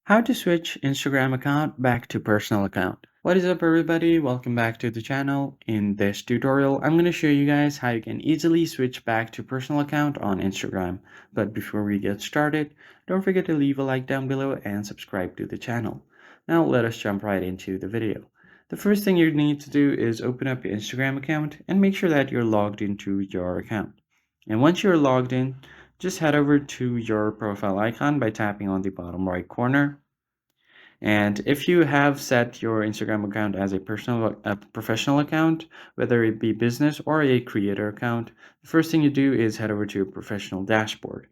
How to switch Instagram account back to personal account. What is up everybody? Welcome back to the channel. In this tutorial, I'm going to show you guys how you can easily switch back to personal account on Instagram. But before we get started, don't forget to leave a like down below and subscribe to the channel. Now let us jump right into the video. The first thing you need to do is open up your Instagram account and make sure that you're logged into your account. And once you're logged in, just head over to your profile icon by tapping on the bottom right corner. And if you have set your Instagram account as a professional account, whether it be business or a creator account, the first thing you do is head over to your professional dashboard.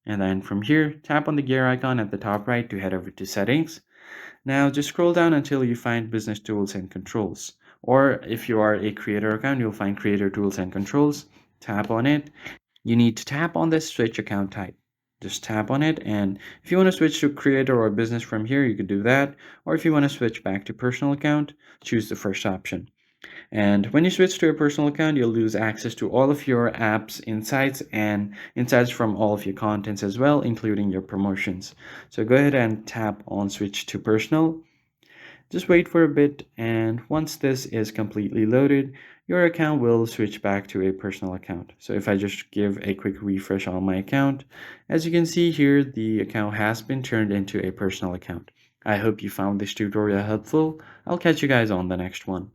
And then from here, tap on the gear icon at the top right to head over to settings. Now just scroll down until you find business tools and controls. Or if you are a creator account, you'll find creator tools and controls. Tap on it. You need to tap on this switch account type. Just tap on it, and if you want to switch to creator or business from here, you could do that. Or if you want to switch back to personal account, choose the first option. And when you switch to a personal account, you'll lose access to all of your apps insights and insights from all of your contents as well, including your promotions. So go ahead and tap on switch to personal. Just wait for a bit, and once this is completely loaded, your account will switch back to a personal account. So if I just give a quick refresh on my account, as you can see here, the account has been turned into a personal account. I hope you found this tutorial helpful. I'll catch you guys on the next one.